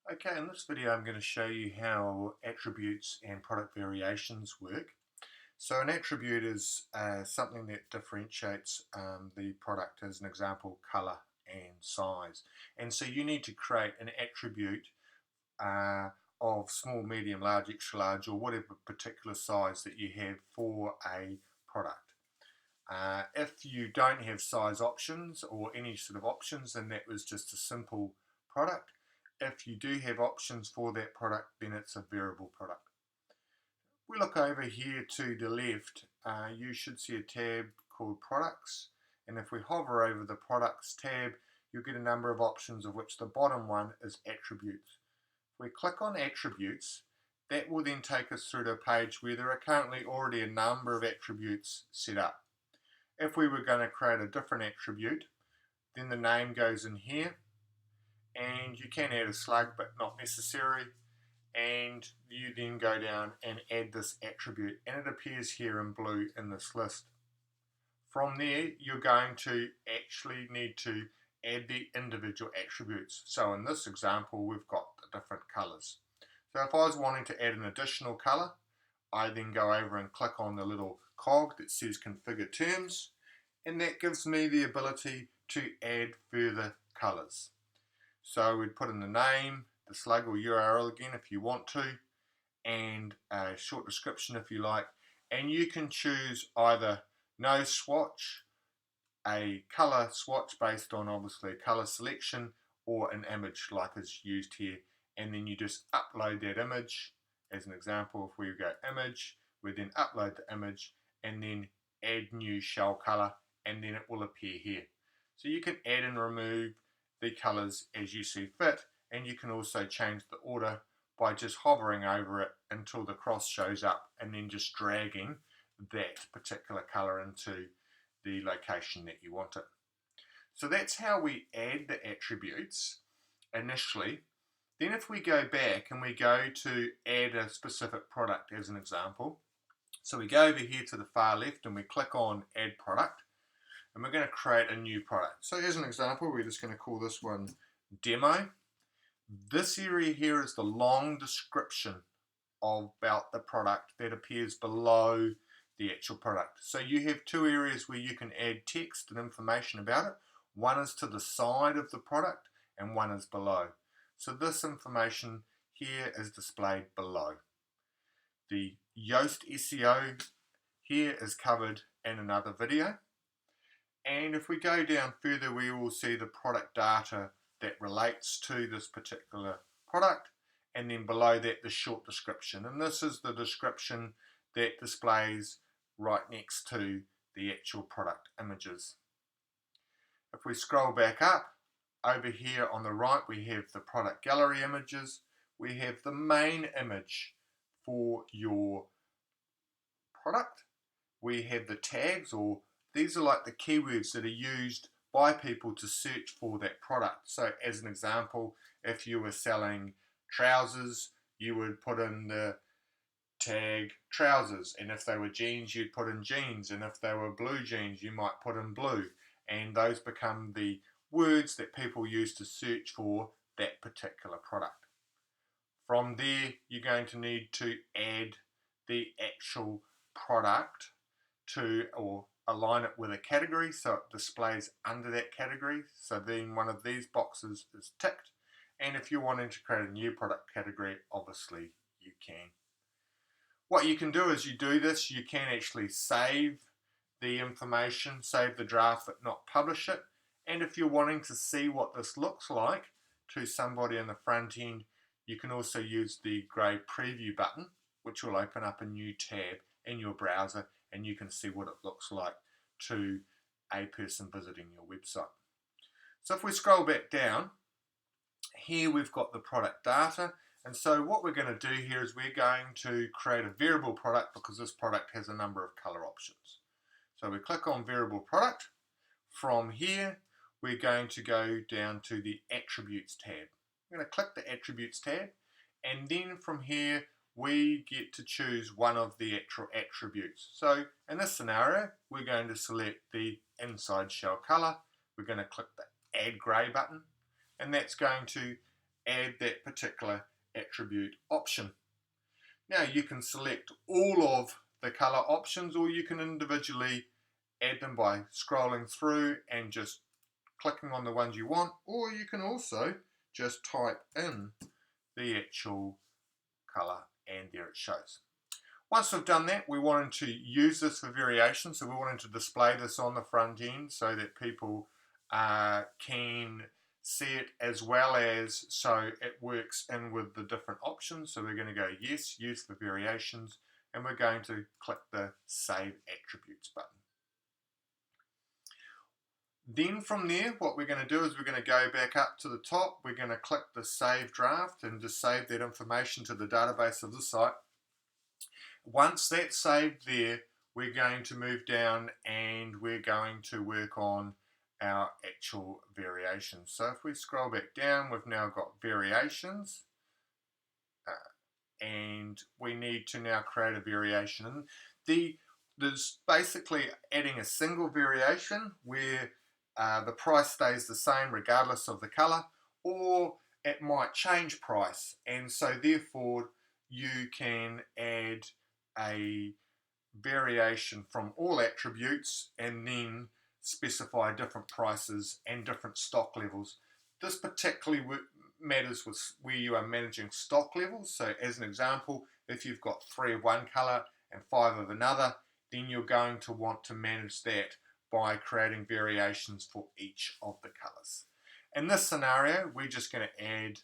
Okay, in this video I'm going to show you how attributes and product variations work. So an attribute is something that differentiates the product, as an example, color and size. And so you need to create an attribute of small, medium, large, extra large, or whatever particular size that you have for a product. If you don't have size options or any sort of options, then that was just a simple product. If you do have options for that product, then it's a variable product. We look over here to the left, you should see a tab called Products, and if we hover over the Products tab, you'll get a number of options, of which the bottom one is Attributes. If we click on Attributes, that will then take us through to a page where there are currently already a number of attributes set up. If we were going to create a different attribute, then the name goes in here, and you can add a slug but not necessary, and you then go down and add this attribute, and it appears here in blue in this list. From there you're going to actually need to add the individual attributes. So in this example we've got the different colors. So if I was wanting to add an additional color, I then go over and click on the little cog that says configure terms, and that gives me the ability to add further colors. So we'd put in the name, the slug or URL again if you want to, and a short description if you like, and you can choose either no swatch, a color swatch based on obviously a color selection, or an image like is used here, and then you just upload that image. As an example, if we go image, we then upload the image and then add new shell color, and then it will appear here. So you can add and remove the colors as you see fit, and you can also change the order by just hovering over it until the cross shows up and then just dragging that particular color into the location that you want it. So that's how we add the attributes initially. Then if we go back and we go to add a specific product as an example, so we go over here to the far left and we click on add product, and we're going to create a new product. So as an example, we're just going to call this one demo. This area here is the long description about the product that appears below the actual product. So you have two areas where you can add text and information about it. One is to the side of the product and one is below. So this information here is displayed below. The Yoast SEO here is covered in another video. And if we go down further, we will see the product data that relates to this particular product, and then below that the short description. And this is the description that displays right next to the actual product images. If we scroll back up, over here on the right we have the product gallery images. We have the main image for your product. We have the tags, or these are like the keywords that are used by people to search for that product. So as an example, if you were selling trousers, you would put in the tag trousers, and if they were jeans you'd put in jeans, and if they were blue jeans you might put in blue, and those become the words that people use to search for that particular product. From there you're going to need to add the actual product to, or align it with a category so it displays under that category. So then one of these boxes is ticked, and if you're wanting to create a new product category, obviously you can. What you can do as you do this, you can actually save the information, save the draft but not publish it. And if you're wanting to see what this looks like to somebody in the front end, you can also use the grey preview button, which will open up a new tab in your browser, and you can see what it looks like to a person visiting your website. So if we scroll back down, here we've got the product data, and so what we're going to do here is we're going to create a variable product because this product has a number of color options. So we click on variable product. From here we're going to go down to the attributes tab. We're going to click the attributes tab, and then from here we get to choose one of the actual attributes. So in this scenario we're going to select the inside shell color. We're going to click the add grey button, and that's going to add that particular attribute option. Now you can select all of the color options, or you can individually add them by scrolling through and just clicking on the ones you want, or you can also just type in the actual color and there it shows. Once we've done that, we wanted to use this for variation, so we wanted to display this on the front end so that people can see it, as well as so it works in with the different options. So we're going to go yes, use for variations, and we're going to click the Save Attributes button. Then from there, what we're going to do is we're going to go back up to the top. We're going to click the Save Draft and just save that information to the database of the site. Once that's saved there, we're going to move down and we're going to work on our actual variations. So if we scroll back down, we've now got variations, and we need to now create a variation. And there's basically adding a single variation where the price stays the same regardless of the color, or it might change price, and so therefore you can add a variation from all attributes and then specify different prices and different stock levels. This particularly matters with where you are managing stock levels. So as an example, if you've got 3 of one color and 5 of another, then you're going to want to manage that by creating variations for each of the colors. In this scenario, we're just going to add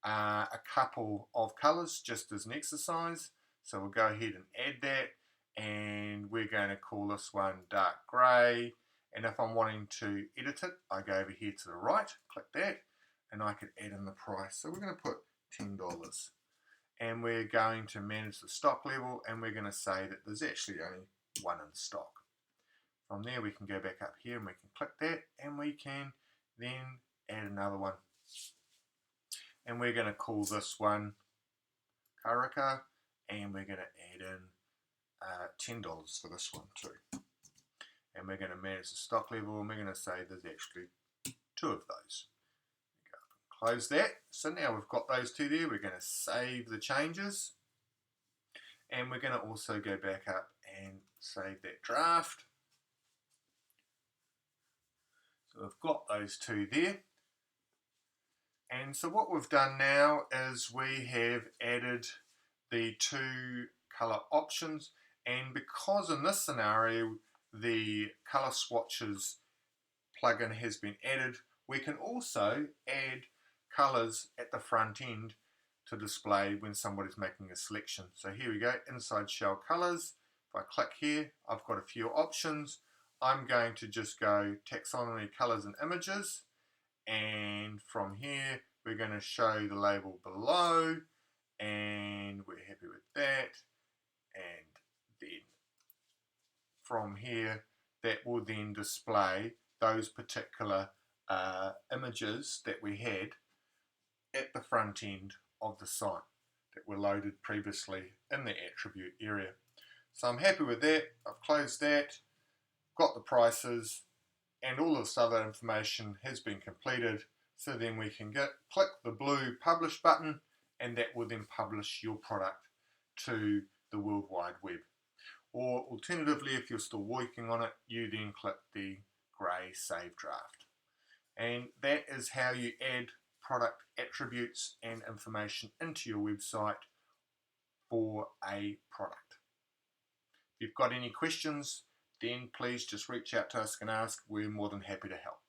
a couple of colors just as an exercise. So we'll go ahead and add that, and we're going to call this one dark grey. And if I'm wanting to edit it, I go over here to the right, click that, and I can add in the price. So we're going to put $10. And we're going to manage the stock level, and we're going to say that there's actually only one in stock. From there, we can go back up here and we can click that, and we can then add another one. And we're going to call this one Karaka, and we're going to add in $10 for this one too. And we're going to manage the stock level, and we're going to say there's actually 2 of those. Close that. So now we've got those 2 there. We're going to save the changes, and we're going to also go back up and save that draft. So we've got those 2 there. And so what we've done now is we have added the 2 color options, and because in this scenario the color swatches plugin has been added, we can also add colors at the front end to display when somebody's making a selection. So here we go, inside shell colors. If I click here, I've got a few options. I'm going to just go taxonomy, colors and images, and from here we're going to show the label below, and we're happy with that. And then from here, that will then display those particular images that we had at the front end of the site that were loaded previously in the attribute area. So I'm happy with that. I've closed that, got the prices, and all of this other information has been completed. So then we can click the blue publish button, and that will then publish your product to the World Wide Web. Or alternatively, if you're still working on it, you then click the grey Save Draft. And that is how you add product attributes and information into your website for a product. If you've got any questions, then please just reach out to us and ask. We're more than happy to help.